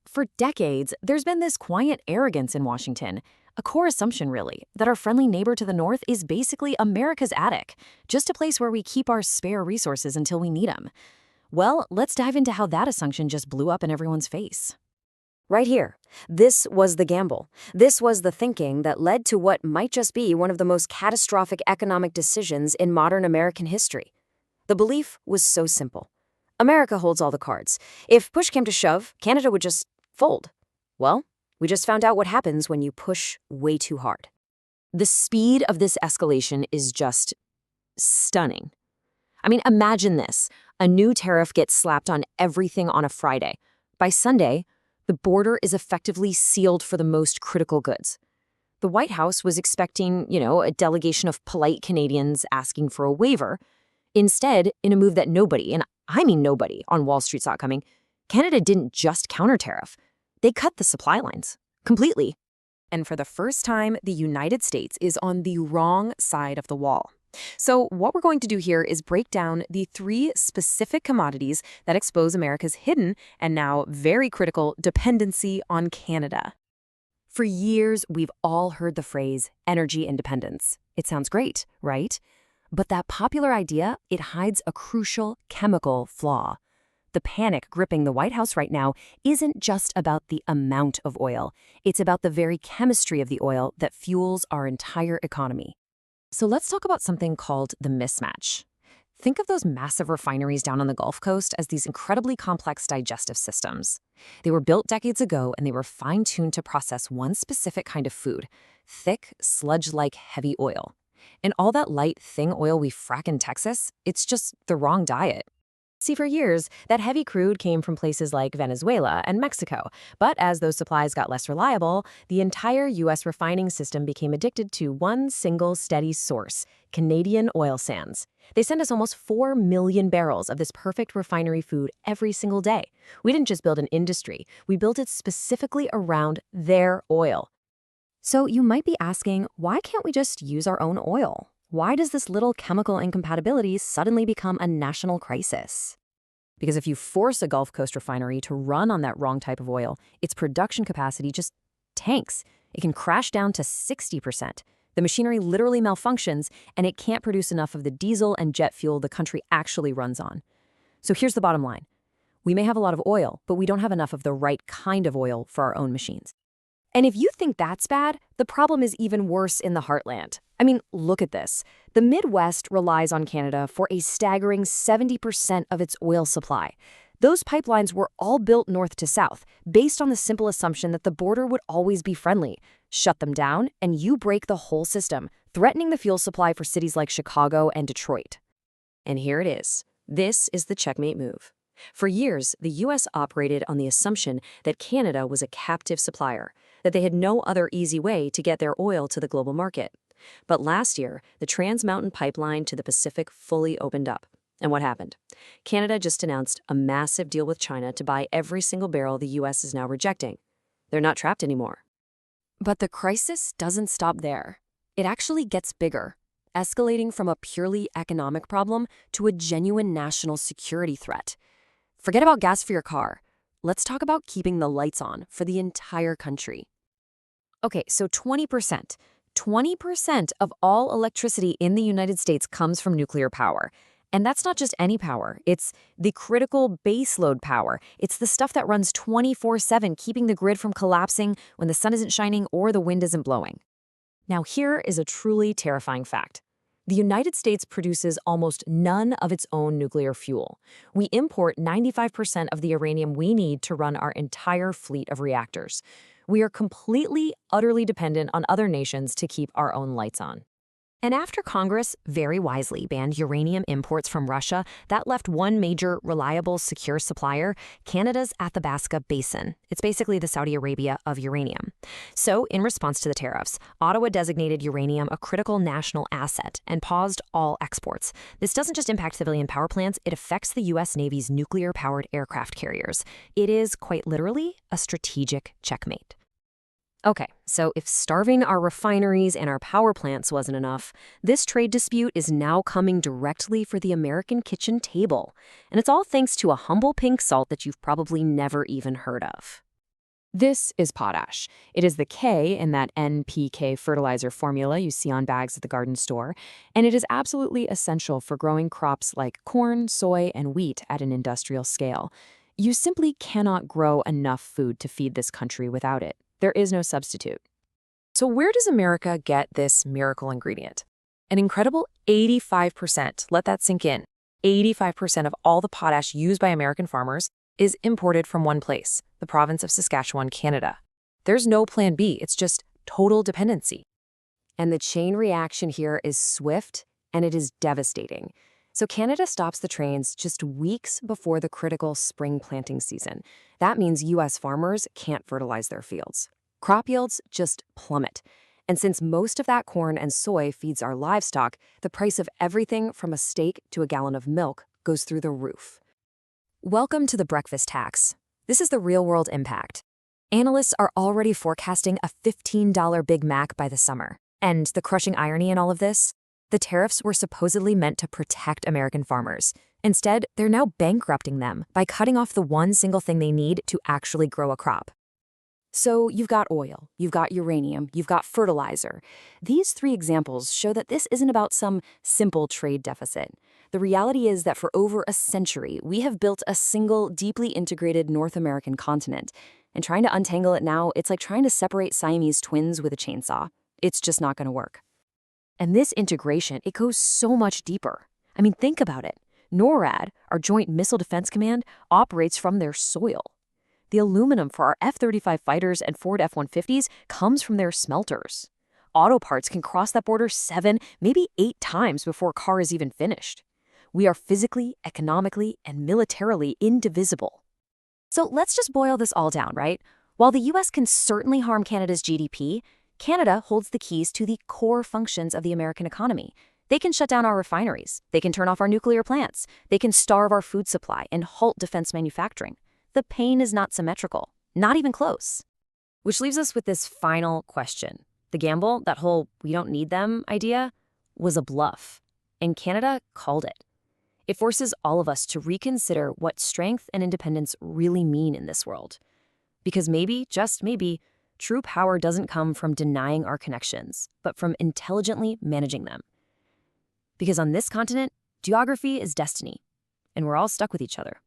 For decades, there's been this quiet arrogance in Washington, a core assumption, really, that our friendly neighbor to the north is basically America's attic, just a place where we keep our spare resources until we need them. Well, let's dive into how that assumption just blew up in everyone's face. Right here. This was the gamble. This was the thinking that led to what might just be one of the most catastrophic economic decisions in modern American history. The belief was so simple. America holds all the cards. If push came to shove, Canada would just fold. Well, we just found out what happens when you push way too hard. The speed of this escalation is just stunning. Imagine this. A new tariff gets slapped on everything on a Friday. By Sunday, the border is effectively sealed for the most critical goods. The White House was expecting, a delegation of polite Canadians asking for a waiver. Instead, in a move that nobody, and I mean nobody, on Wall Street saw coming, Canada didn't just counter-tariff. They cut the supply lines completely. And for the first time, the United States is on the wrong side of the wall. So what we're going to do here is break down the 3 specific commodities that expose America's hidden and now very critical dependency on Canada. For years, we've all heard the phrase energy independence. It sounds great, right? But that popular idea, it hides a crucial chemical flaw. The panic gripping the White House right now isn't just about the amount of oil. It's about the very chemistry of the oil that fuels our entire economy. So let's talk about something called the mismatch. Think of those massive refineries down on the Gulf Coast as these incredibly complex digestive systems. They were built decades ago, and they were fine-tuned to process one specific kind of food, thick, sludge-like heavy oil. And all that light, thin oil we frack in Texas, it's just the wrong diet. See, for years, that heavy crude came from places like Venezuela and Mexico. But as those supplies got less reliable, the entire U.S. refining system became addicted to one single steady source, Canadian oil sands. They send us almost 4 million barrels of this perfect refinery food every single day. We didn't just build an industry. We built it specifically around their oil. So you might be asking, why can't we just use our own oil? Why does this little chemical incompatibility suddenly become a national crisis? Because if you force a Gulf Coast refinery to run on that wrong type of oil, its production capacity just tanks. It can crash down to 60%. The machinery literally malfunctions, and it can't produce enough of the diesel and jet fuel the country actually runs on. So here's the bottom line. We may have a lot of oil, but we don't have enough of the right kind of oil for our own machines. And if you think that's bad, the problem is even worse in the heartland. Look at this. The Midwest relies on Canada for a staggering 70% of its oil supply. Those pipelines were all built north to south, based on the simple assumption that the border would always be friendly. Shut them down, and you break the whole system, threatening the fuel supply for cities like Chicago and Detroit. And here it is. This is the checkmate move. For years, the U.S. operated on the assumption that Canada was a captive supplier, that they had no other easy way to get their oil to the global market. But last year, the Trans Mountain Pipeline to the Pacific fully opened up. And what happened? Canada just announced a massive deal with China to buy every single barrel the U.S. is now rejecting. They're not trapped anymore. But the crisis doesn't stop there. It actually gets bigger, escalating from a purely economic problem to a genuine national security threat. Forget about gas for your car. Let's talk about keeping the lights on for the entire country. Okay, so 20%. 20% of all electricity in the United States comes from nuclear power. And that's not just any power. It's the critical baseload power. It's the stuff that runs 24/7, keeping the grid from collapsing when the sun isn't shining or the wind isn't blowing. Now, here is a truly terrifying fact. The United States produces almost none of its own nuclear fuel. We import 95% of the uranium we need to run our entire fleet of reactors. We are completely, utterly dependent on other nations to keep our own lights on. And after Congress very wisely banned uranium imports from Russia, that left one major, reliable, secure supplier, Canada's Athabasca Basin. It's basically the Saudi Arabia of uranium. So, in response to the tariffs, Ottawa designated uranium a critical national asset and paused all exports. This doesn't just impact civilian power plants, it affects the U.S. Navy's nuclear-powered aircraft carriers. It is, quite literally, a strategic checkmate. Okay, so if starving our refineries and our power plants wasn't enough, this trade dispute is now coming directly for the American kitchen table. And it's all thanks to a humble pink salt that you've probably never even heard of. This is potash. It is the K in that NPK fertilizer formula you see on bags at the garden store, and it is absolutely essential for growing crops like corn, soy, and wheat at an industrial scale. You simply cannot grow enough food to feed this country without it. There is no substitute. So where does America get this miracle ingredient? An incredible 85%, let that sink in, 85% of all the potash used by American farmers is imported from one place, the province of Saskatchewan, Canada. There's no plan B, it's just total dependency. And the chain reaction here is swift, and it is devastating. So Canada stops the trains just weeks before the critical spring planting season. That means U.S. farmers can't fertilize their fields. Crop yields just plummet. And since most of that corn and soy feeds our livestock, the price of everything from a steak to a gallon of milk goes through the roof. Welcome to the breakfast tax. This is the real-world impact. Analysts are already forecasting a $15 Big Mac by the summer. And the crushing irony in all of this? The tariffs were supposedly meant to protect American farmers. Instead, they're now bankrupting them by cutting off the one single thing they need to actually grow a crop. So you've got oil, you've got uranium, you've got fertilizer. These three examples show that this isn't about some simple trade deficit. The reality is that for over a century, we have built a single, deeply integrated North American continent. And trying to untangle it now, it's like trying to separate Siamese twins with a chainsaw. It's just not going to work. And this integration, it goes so much deeper. I mean, think about it. NORAD, our Joint Missile Defense Command, operates from their soil. The aluminum for our F-35 fighters and Ford F-150s comes from their smelters. Auto parts can cross that border 7, maybe 8 times before a car is even finished. We are physically, economically, and militarily indivisible. So let's just boil this all down, right? While the U.S. can certainly harm Canada's GDP, Canada holds the keys to the core functions of the American economy. They can shut down our refineries. They can turn off our nuclear plants. They can starve our food supply and halt defense manufacturing. The pain is not symmetrical, not even close. Which leaves us with this final question. The gamble, that whole "we don't need them" idea, was a bluff, and Canada called it. It forces all of us to reconsider what strength and independence really mean in this world. Because maybe, just maybe, true power doesn't come from denying our connections, but from intelligently managing them. Because on this continent, geography is destiny, and we're all stuck with each other.